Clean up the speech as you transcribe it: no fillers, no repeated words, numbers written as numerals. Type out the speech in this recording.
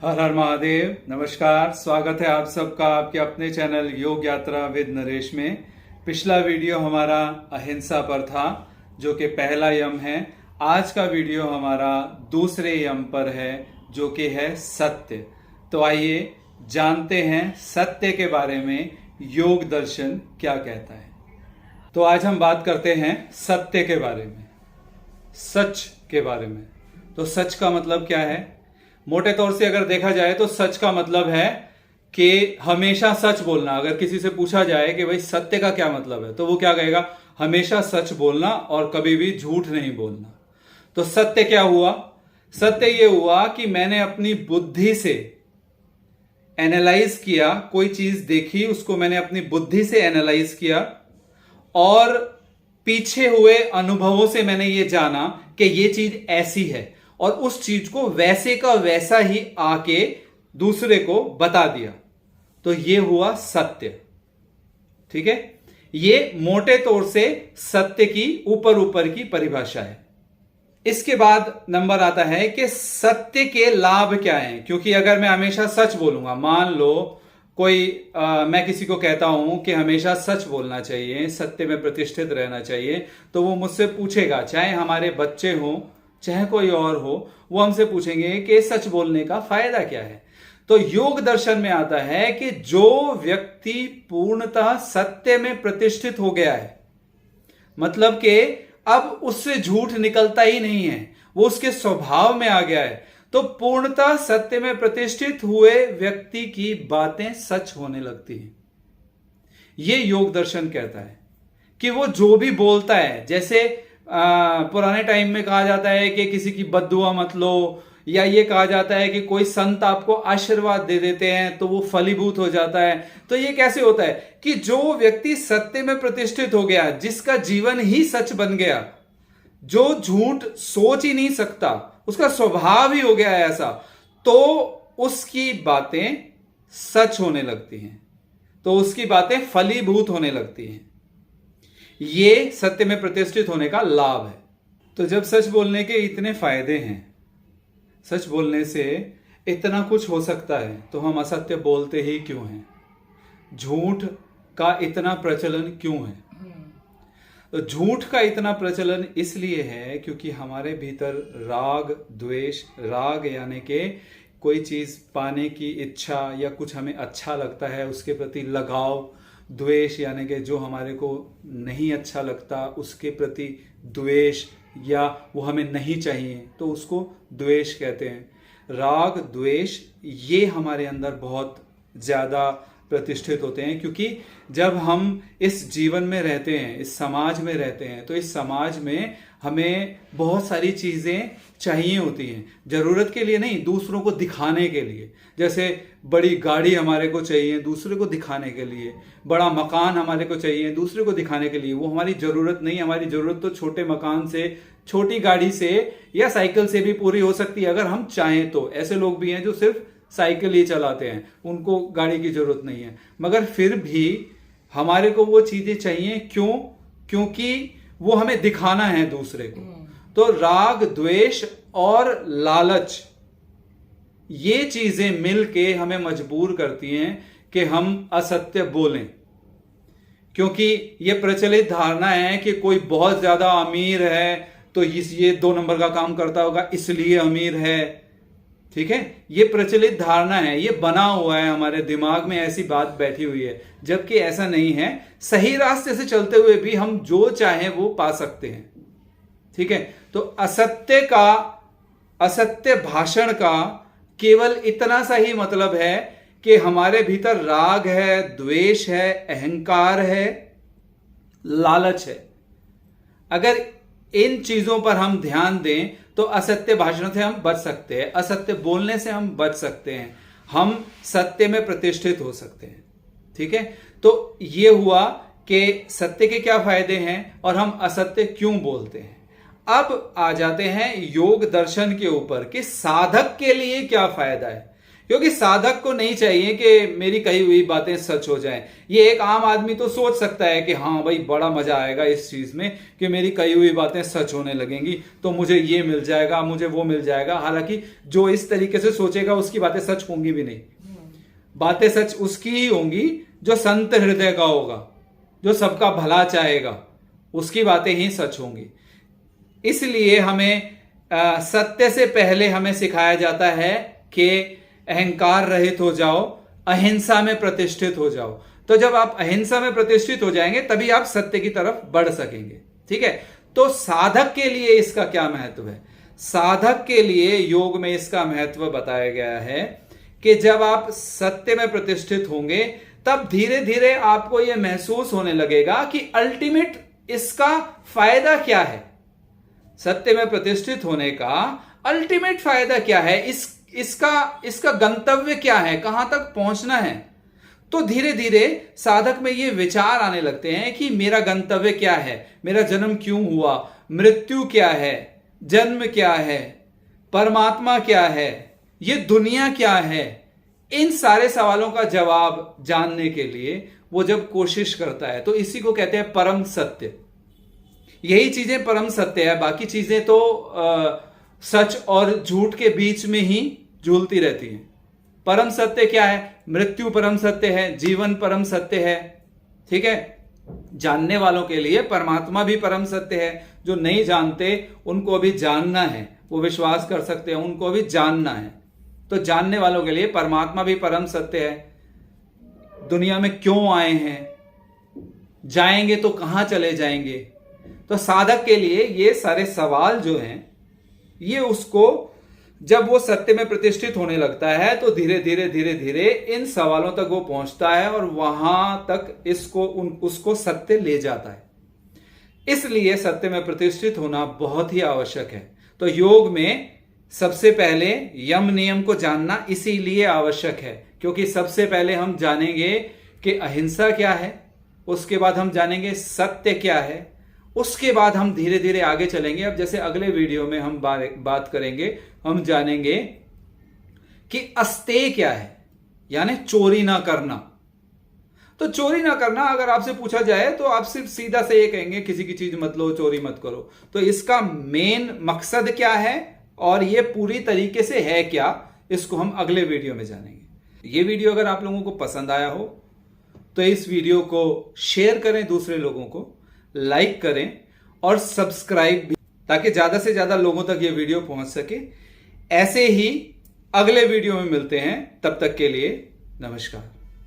हर हर महादेव। नमस्कार, स्वागत है आप सबका आपके अपने चैनल योग यात्रा विद नरेश में। पिछला वीडियो हमारा अहिंसा पर था, जो कि पहला यम है। आज का वीडियो हमारा दूसरे यम पर है, जो कि है सत्य। तो आइए जानते हैं सत्य के बारे में योग दर्शन क्या कहता है। तो आज हम बात करते हैं सत्य के बारे में, सच के बारे में। तो सच का मतलब क्या है? मोटे तौर से अगर देखा जाए तो सच का मतलब है कि हमेशा सच बोलना। अगर किसी से पूछा जाए कि भाई सत्य का क्या मतलब है, तो वो क्या कहेगा? हमेशा सच बोलना और कभी भी झूठ नहीं बोलना। तो सत्य क्या हुआ? सत्य ये हुआ कि मैंने अपनी बुद्धि से एनालाइज किया, कोई चीज देखी, उसको मैंने अपनी बुद्धि से एनालाइज किया और पीछे हुए अनुभवों से मैंने ये जाना कि ये चीज ऐसी है, और उस चीज को वैसे का वैसा ही आके दूसरे को बता दिया। तो ये हुआ सत्य। ठीक है, ये मोटे तौर से सत्य की ऊपर ऊपर की परिभाषा है। इसके बाद नंबर आता है कि सत्य के लाभ क्या हैं। क्योंकि अगर मैं हमेशा सच बोलूंगा, मान लो मैं किसी को कहता हूं कि हमेशा सच बोलना चाहिए, सत्य में प्रतिष्ठित रहना चाहिए, तो वो मुझसे पूछेगा, चाहे हमारे बच्चे हों चाहे कोई और हो, वो हमसे पूछेंगे कि सच बोलने का फायदा क्या है। तो योग दर्शन में आता है कि जो व्यक्ति पूर्णतः सत्य में प्रतिष्ठित हो गया है, मतलब कि अब उससे झूठ निकलता ही नहीं है, वो उसके स्वभाव में आ गया है, तो पूर्णतः सत्य में प्रतिष्ठित हुए व्यक्ति की बातें सच होने लगती हैं। ये योग दर्शन कहता है कि वो जो भी बोलता है, जैसे पुराने टाइम में कहा जाता है कि किसी की बद्दुआ मत लो, या ये कहा जाता है कि कोई संत आपको आशीर्वाद दे देते हैं तो वो फलीभूत हो जाता है। तो ये कैसे होता है कि जो व्यक्ति सत्य में प्रतिष्ठित हो गया, जिसका जीवन ही सच बन गया, जो झूठ सोच ही नहीं सकता, उसका स्वभाव ही हो गया है ऐसा, तो उसकी बातें सच होने लगती हैं, तो उसकी बातें फलीभूत होने लगती हैं। ये सत्य में प्रतिष्ठित होने का लाभ है। तो जब सच बोलने के इतने फायदे हैं, सच बोलने से इतना कुछ हो सकता है, तो हम असत्य बोलते ही क्यों हैं? झूठ का इतना प्रचलन क्यों है? तो झूठ का इतना प्रचलन इसलिए है क्योंकि हमारे भीतर राग द्वेष, राग यानी कि कोई चीज पाने की इच्छा या कुछ हमें अच्छा लगता है उसके प्रति लगाव, द्वेष यानी कि जो हमारे को नहीं अच्छा लगता उसके प्रति द्वेष, या वो हमें नहीं चाहिए तो उसको द्वेष कहते हैं। राग द्वेष ये हमारे अंदर बहुत ज़्यादा प्रतिष्ठित होते हैं, क्योंकि जब हम इस जीवन में रहते हैं, इस समाज में रहते हैं, तो इस समाज में हमें बहुत सारी चीज़ें चाहिए होती हैं, ज़रूरत के लिए नहीं, दूसरों को दिखाने के लिए। जैसे बड़ी गाड़ी हमारे को चाहिए दूसरे को दिखाने के लिए, बड़ा मकान हमारे को चाहिए दूसरे को दिखाने के लिए। वो हमारी ज़रूरत नहीं, हमारी ज़रूरत तो छोटे मकान से, छोटी गाड़ी से या साइकिल से भी पूरी हो सकती है अगर हम चाहें तो। ऐसे लोग भी हैं जो सिर्फ साइकिल ही चलाते हैं, उनको गाड़ी की ज़रूरत नहीं है, मगर फिर भी हमारे को वो चीज़ें चाहिए। क्यों? क्योंकि वो हमें दिखाना है दूसरे को। तो राग द्वेष और लालच ये चीजें मिलके हमें मजबूर करती हैं कि हम असत्य बोलें, क्योंकि ये प्रचलित धारणा है कि कोई बहुत ज्यादा अमीर है तो ये 2 नंबर का काम करता होगा इसलिए अमीर है। ठीक है, ये प्रचलित धारणा है, ये बना हुआ है हमारे दिमाग में, ऐसी बात बैठी हुई है, जबकि ऐसा नहीं है। सही रास्ते से चलते हुए भी हम जो चाहें वो पा सकते हैं। ठीक है, तो असत्य भाषण का केवल इतना सा ही मतलब है कि हमारे भीतर राग है, द्वेष है, अहंकार है, लालच है। अगर इन चीजों पर हम ध्यान दें तो असत्य भाषण से हम बच सकते हैं, असत्य बोलने से हम बच सकते हैं, हम सत्य में प्रतिष्ठित हो सकते हैं। ठीक है, तो ये हुआ कि सत्य के क्या फायदे हैं और हम असत्य क्यों बोलते हैं। अब आ जाते हैं योग दर्शन के ऊपर कि साधक के लिए क्या फायदा है, क्योंकि साधक को नहीं चाहिए कि मेरी कही हुई बातें सच हो जाएं। ये एक आम आदमी तो सोच सकता है कि हाँ भाई बड़ा मजा आएगा इस चीज में कि मेरी कही हुई बातें सच होने लगेंगी, तो मुझे ये मिल जाएगा, मुझे वो मिल जाएगा। हालांकि जो इस तरीके से सोचेगा उसकी बातें सच होंगी भी नहीं। बातें सच उसकी ही होंगी जो संत हृदय का होगा, जो सबका भला चाहेगा, उसकी बातें ही सच होंगी। इसलिए हमें सत्य से पहले हमें सिखाया जाता है कि अहंकार रहित हो जाओ, अहिंसा में प्रतिष्ठित हो जाओ। तो जब आप अहिंसा में प्रतिष्ठित हो जाएंगे तभी आप सत्य की तरफ बढ़ सकेंगे। ठीक है, तो साधक के लिए इसका क्या महत्व है? साधक के लिए योग में इसका महत्व बताया गया है कि जब आप सत्य में प्रतिष्ठित होंगे तब धीरे धीरे आपको यह महसूस होने लगेगा कि अल्टीमेट इसका फायदा क्या है। सत्य में प्रतिष्ठित होने का अल्टीमेट फायदा क्या है, इसका गंतव्य क्या है, कहां तक पहुंचना है। तो धीरे धीरे साधक में ये विचार आने लगते हैं कि मेरा गंतव्य क्या है, मेरा जन्म क्यों हुआ, मृत्यु क्या है, जन्म क्या है, परमात्मा क्या है, ये दुनिया क्या है। इन सारे सवालों का जवाब जानने के लिए वो जब कोशिश करता है तो इसी को कहते हैं परम सत्य। यही चीजें परम सत्य है, बाकी चीजें तो सच और झूठ के बीच में ही झूलती रहती हैं। परम सत्य क्या है? मृत्यु परम सत्य है, जीवन परम सत्य है। ठीक है, जानने वालों के लिए परमात्मा भी परम सत्य है। जो नहीं जानते उनको भी जानना है, वो विश्वास कर सकते हैं, उनको भी जानना है। तो जानने वालों के लिए परमात्मा भी परम सत्य है। दुनिया में क्यों आए हैं, जाएंगे तो कहां चले जाएंगे। तो साधक के लिए ये सारे सवाल जो हैं, ये उसको जब वो सत्य में प्रतिष्ठित होने लगता है तो धीरे धीरे इन सवालों तक वो पहुंचता है और वहां तक उसको सत्य ले जाता है। इसलिए सत्य में प्रतिष्ठित होना बहुत ही आवश्यक है। तो योग में सबसे पहले यम नियम को जानना इसीलिए आवश्यक है क्योंकि सबसे पहले हम जानेंगे कि अहिंसा क्या है, उसके बाद हम जानेंगे सत्य क्या है, उसके बाद हम धीरे धीरे आगे चलेंगे। अब जैसे अगले वीडियो में हम बात करेंगे, हम जानेंगे कि अस्तेय क्या है, यानी चोरी ना करना। तो चोरी ना करना अगर आपसे पूछा जाए तो आप सिर्फ सीधा से ये कहेंगे किसी की चीज मत लो, चोरी मत करो। तो इसका मेन मकसद क्या है और ये पूरी तरीके से है क्या, इसको हम अगले वीडियो में जानेंगे। ये वीडियो अगर आप लोगों को पसंद आया हो तो इस वीडियो को शेयर करें दूसरे लोगों को, लाइक करें और सब्सक्राइब भी, ताकि ज्यादा से ज्यादा लोगों तक ये वीडियो पहुंच सके। ऐसे ही अगले वीडियो में मिलते हैं, तब तक के लिए नमस्कार।